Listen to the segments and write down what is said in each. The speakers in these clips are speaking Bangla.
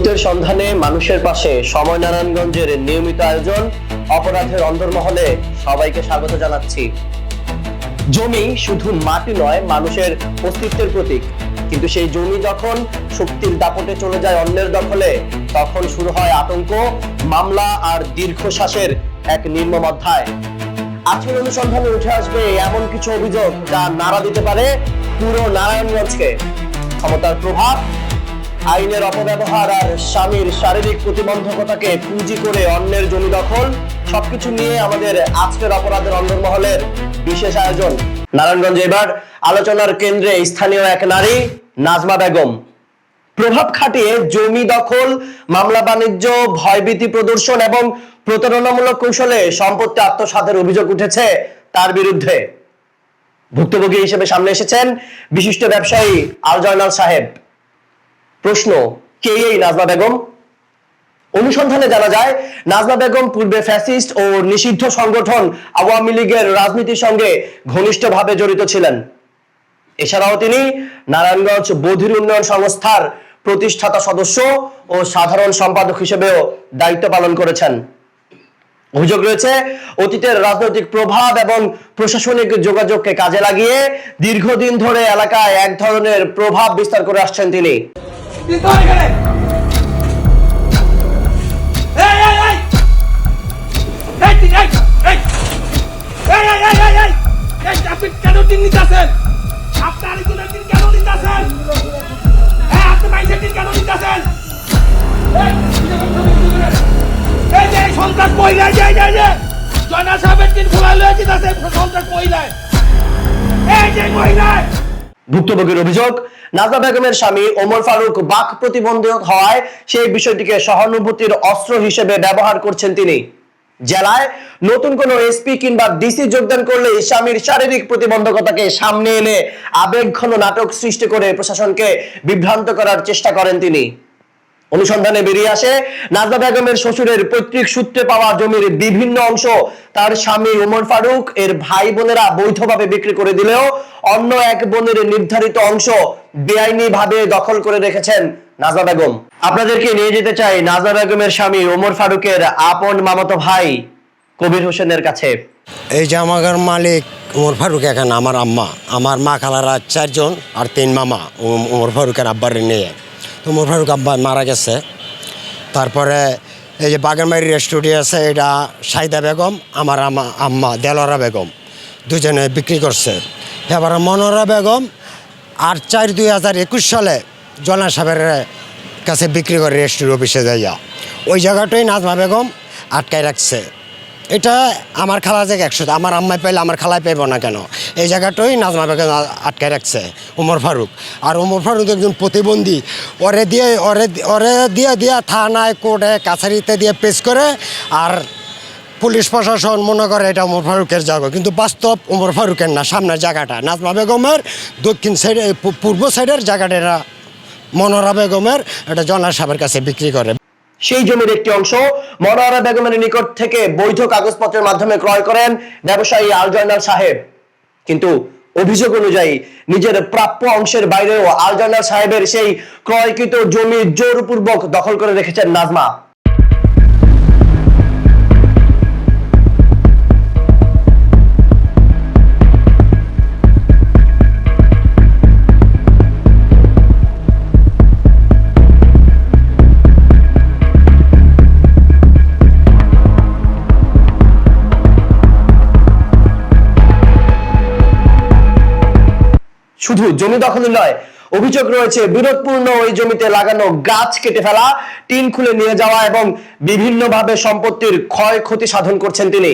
সত্যের সন্ধানে মানুষের পাশে সময় নারায়ণগঞ্জের নিয়মিত আয়োজন অপরাধের অন্দরমহলে সবাইকে স্বাগত জানাচ্ছি। জমি শুধু মাটি নয়, মানুষের অস্তিত্বের প্রতীক। কিন্তু সেই জমি যখন শক্তির দাপটে চলে যায় অন্যের দখলে, তখন শুরু হয় আতঙ্ক, মামলা আর দীর্ঘশ্বাসের এক নির্মম অধ্যায়। আজকের অনুসন্ধানে উঠে আসবে এমন কিছু অভিযোগ যা নাড়া দিতে পারে পুরো নারায়ণগঞ্জকে। ক্ষমতার প্রভাব, আইনের অপব্যবহার আর স্বামীর শারীরিক প্রতিবন্ধকতাকে পুঁজি করে অন্যের জমি দখল, সবকিছু নিয়ে আমাদের আজকের অপরাধের অন্দরমহলের বিশেষ আয়োজন। নারায়ণগঞ্জে এবার আলোচনার কেন্দ্রে স্থানীয় এক নারী, নাজমা বেগম। প্রভাব খাটিয়ে জমি দখল, মামলা বাণিজ্য, ভয়ভীতি প্রদর্শন এবং প্রতারণামূলক কৌশলে সম্পত্তি আত্মসাতের অভিযোগ উঠেছে তার বিরুদ্ধে। ভুক্তভোগী হিসেবে সামনে এসেছেন বিশিষ্ট ব্যবসায়ী আল জয়নাল সাহেব। প্রশ্ন, কে এই নাজমা বেগম? অনুসন্ধানে জানা যায়, নাজমা বেগম পূর্বে ফ্যাসিস্ট ও নিষিদ্ধ সংগঠন আওয়ামী লীগের রাজনীতির সঙ্গে ঘনিষ্ঠভাবে জড়িত ছিলেন। এছাড়াও তিনি নারায়ণগঞ্জ বধির উন্নয়ন সংস্থার প্রতিষ্ঠাতা সদস্য ও সাধারণ সম্পাদক হিসেবেও দায়িত্ব পালন করেছেন। অভিযোগ রয়েছে, অতীতের রাজনৈতিক প্রভাব এবং প্রশাসনিক যোগাযোগকে কাজে লাগিয়ে দীর্ঘদিন ধরে এলাকায় এক ধরনের প্রভাব বিস্তার করে আসছেন তিনি। ভুক্তভোগীর অভিযোগ, নাজমা বেগমের স্বামী ওমর ফারুক বাক প্রতিবন্ধক হওয়ায় সেই বিষয়টিকে সহানুভূতির অস্ত্র হিসেবে ব্যবহার করছেন তিনি। জেলায় নতুন কোন এসপি কিংবা ডিসি যোগদান করলে স্বামীর শারীরিক প্রতিবন্ধকতাকে সামনে এনে আবেগঘন নাটক সৃষ্টি করে প্রশাসনকে বিভ্রান্ত করার চেষ্টা করেন তিনি। অনুসন্ধানে বেরিয়ে আসে, নাজমা বেগমের শ্বশুরের পৈতৃক সূত্রে পাওয়া জমির বিভিন্ন অংশ তার স্বামী ওমর ফারুক এর ভাই বোনেরা বৈধভাবে বিক্রি করে দিলেও অন্য এক বোনের নির্ধারিত অংশ বেআইনি ভাবে দখল করে রেখেছেন নাজমা বেগম। আপনাদেরকে নিয়ে যেতে চাই নাজমা বেগমের স্বামী ওমর ফারুকের আপন মামাতো ভাই কবির হোসেনের কাছে। এই যে আমার মালিক ওমর ফারুক, এখানে আমার আম্মা, আমার মা খালারা 4 জন আর 3 মামা ওমর ফারুকের আব্বার নিয়ে। ওমর ফারুক আব্বা মারা গেছে। তারপরে এই যে বাগানবাড়ি রেস্টুরেন্ট আছে, এটা সাইদা বেগম, আমার আম্মা দেলোয়ারা বেগম দুজনে বিক্রি করছে। এবার মনোরা বেগম 8/4/2021 সালে জনা সাহেবের কাছে বিক্রি করে রেস্টুরেন্ট অফিসে যাইয়া। ওই জায়গাটাই নাজমা বেগম আটকায় রাখছে। এটা আমার খালা জায়গা 100, আমার আম্মাই পাইলে আমার খালায় পাইব না কেন? এই জায়গাটাই নাজমা বেগম আটকায় রাখছে ওমর ফারুক। আর ওমর ফারুক একজন প্রতিবন্ধী, ওরে দিয়ে থানায়, কোর্টে, কাছারিতে দিয়ে পেশ করে। আর পুলিশ প্রশাসন মনে করে এটা ওমর ফারুকের জায়গা, কিন্তু বাস্তব ওমর ফারুকের না। সামনের জায়গাটা নাজমা বেগমের, দক্ষিণ সাইডে পূর্ব সাইডের জায়গাটা এটা মনোরা বেগমের, এটা জনা সাহেবের কাছে বিক্রি করে। সেই জমির একটি অংশ মনোয়ারা বেগমের নিকট থেকে বৈধ কাগজপত্রের মাধ্যমে ক্রয় করেন ব্যবসায়ী আল জয়নাল সাহেব। কিন্তু অভিযোগ অনুযায়ী নিজের প্রাপ্য অংশের বাইরেও আল জয়নাল সাহেবের সেই ক্রয়কৃত জমি জোরপূর্বক দখল করে রেখেছেন নাজমা। শুধু জমি দখলই নয়, অভিযোগ রয়েছে বিরোধপূর্ণ ওই জমিতে লাগানো গাছ কেটে ফেলা, টিন খুলে নিয়ে যাওয়া এবং বিভিন্নভাবে সম্পত্তির ক্ষয়ক্ষতি সাধন করছেন তিনি।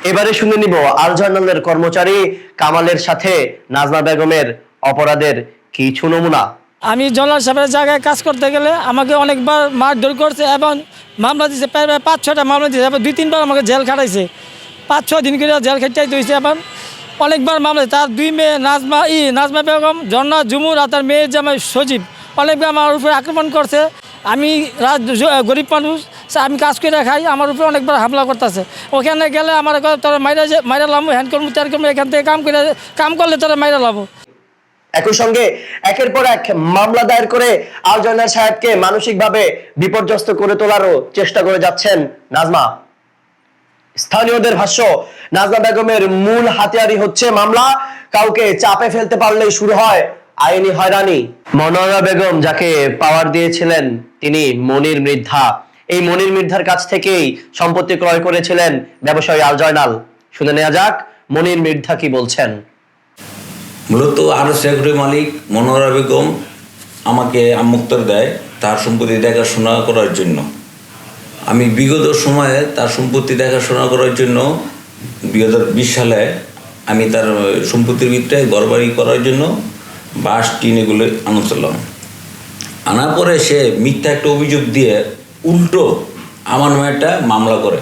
এবারে শুনে নিব আল জয়নালের কর্মচারী কামালের সাথে নাজমা বেগমের অপরাধের কিছু নমুনা। আমি জয়নাল সাহেবের জায়গায় কাজ করতে গেলে আমাকে অনেকবার মারধর করছে এবং মামলা দিয়েছে, প্রায় 5-6টা মামলা দিয়েছে। এবং 2-3বার আমাকে জেল খাটাইছে, 5-6 দিন করে জেল খাটাইতে হয়েছে। এবং অনেকবার মামলা, তার 2 মেয়ে নাজমা বেগম, ঝর্ণা, ঝুমুর আর তার মেয়ের জামাই সজীব অনেকবার আমার উপরে আক্রমণ করছে। আমি গরিব মানুষ, আমি কাজ করে খাই, আমার উপরে অনেকবার হামলা করতেছে। ওখানে গেলে আমার তোরা মাইরা লামো, হ্যান্ড করবো ত্যান করবো, এখান থেকে কাম করলে তোরা মাইরা লাবো। একই সঙ্গে একের পর এক মামলা দায়ের করে আল জয়নাল সাহেবকে মানসিকভাবে বিপর্যস্ত করে তোলারও চেষ্টা করে যাচ্ছেন নাজমা। স্থানীয়দের ভাষ্য, নাজমা বেগমের মূল হাতিয়ারই হচ্ছে মামলা। কাউকে চাপে ফেলতে পারলেই শুরু হয় আইনি হয়রানি। মনোয়ারা বেগম যাকে পাওয়ার দিয়েছিলেন তিনি মনির মৃদ্ধা। এই মনির মৃদ্ধার কাছ থেকেই সম্পত্তি ক্রয় করেছিলেন ব্যবসায়ী আল জয়নাল। শুনে নেওয়া যাক মনির মৃদ্ধা কি বলছেন। মূলত আরো সেক্রেটারি মালিক মনোয়ারা বেগম আমাকে আমুক্তর দেয় তার সম্পত্তি দেখাশোনা করার জন্য। আমি বিগত সময়ে তার সম্পত্তি দেখাশোনা করার জন্য 2020 সালে আমি তার সম্পত্তির ভিতরে ঘরবাড়ি করার জন্য বাঁশ টিন এগুলো আনছিলাম। আনার পরে সে মিথ্যা একটা অভিযোগ দিয়ে উল্টো আমার নামে একটা মামলা করে।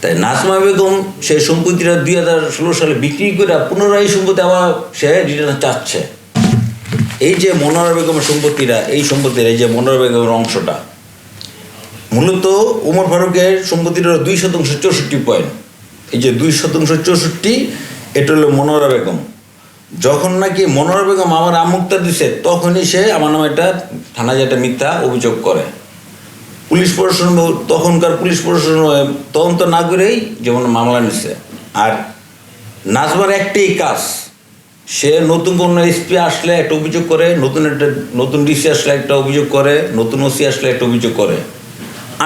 তাই নাজমা বেগম সেই সম্পত্তিটা 2016 সালে বিক্রি করে পুনরায় সম্পত্তি আবার সে রিটার্ন চাচ্ছে। এই যে মনোয়ারা বেগমের সম্পত্তিটা, এই সম্পত্তির এই যে মনোয়ারা বেগমের অংশটা মূলত ওমর ফারুকের সম্পত্তিটা 2/64 পয়েন্ট। এই যে 2/64 এটা হলো মনোয়ারা বেগম। যখন নাকি মনোয়ারা বেগম আমার আমুক্তা দিছে তখনই সে আমার নামে একটা থানায় যে একটা মিথ্যা অভিযোগ করে। পুলিশ প্রশাসন তখনকার পুলিশ প্রশাসন তদন্ত না করেই যেমন মামলা নিচ্ছে। আর নাজমার একটাই কাজ, সে নতুন কোনো এসপি আসলে একটা অভিযোগ করে, নতুন ডিসি আসলে একটা অভিযোগ করে, নতুন ওসি আসলে একটা অভিযোগ করে।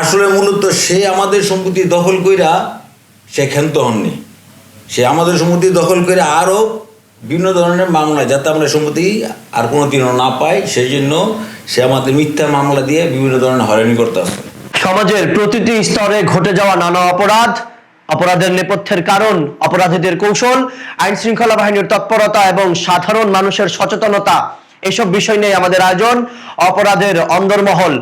আসলে মূলত সে আমাদের সম্পত্তি দখল কইরা সে ক্ষান্ত হননি। সে আমাদের সম্পত্তি দখল করে আরও বিভিন্ন ধরনের মামলা, যাতে আমরা সম্পত্তি আর কোনো দিনও না পাই, সেই জন্য সে আমাদের মিথ্যা মামলা দিয়ে বিভিন্ন ধরনের হয়রানি করতে আসে। সমাজের প্রতিটি স্তরে ঘটে যাওয়া নানা অপরাধের নেপথ্যের কারণ, অপরাধীদের কৌশল, আইন শৃঙ্খলা বাহিনীর তৎপরতা এবং সাধারণ মানুষের সচেতনতা, এসব বিষয় নিয়ে আমাদের আয়োজন অপরাধের অন্দরমহল।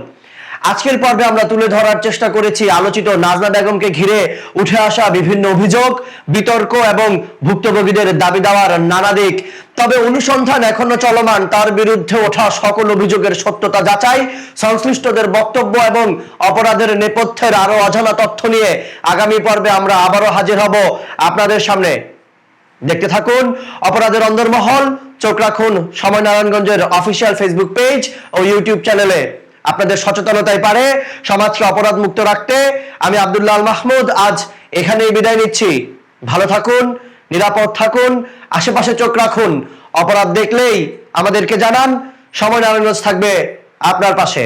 আজকের পর্বে আমরা তুলে ধরার চেষ্টা করেছি আলোচিত নাজমা বেগমকে ঘিরে উঠে আসা বিভিন্ন অভিযোগ, বিতর্ক এবং ভুক্তভোগীদের দাবি দেওয়ার নানা দিক। তবে অনুসন্ধান এখনো চলমান। তার বিরুদ্ধে ওঠা সকল অভিযোগের সত্যতা যাচাই, সংশ্লিষ্টদের বক্তব্য এবং অপরাধের নেপথ্যের আরো অজানা তথ্য নিয়ে আগামী পর্বে আমরা আবারও হাজির হব আপনাদের সামনে। দেখতে থাকুন অপরাধের অন্দরমহল। চোখ রাখুন সময় নারায়ণগঞ্জের অফিসিয়াল ফেসবুক পেজ ও ইউটিউব চ্যানেলে। আপনাদের সচেতনতাই পারে সমাজকে অপরাধ মুক্ত রাখতে। আমি আব্দুল্লাহ আল মাহমুদ আজ এখানেই বিদায় নিচ্ছি। ভালো থাকুন, নিরাপদ থাকুন, আশেপাশে চোখ রাখুন। অপরাধ দেখলেই আমাদেরকে জানান। সময় নারায়ণগঞ্জ থাকবে আপনার পাশে।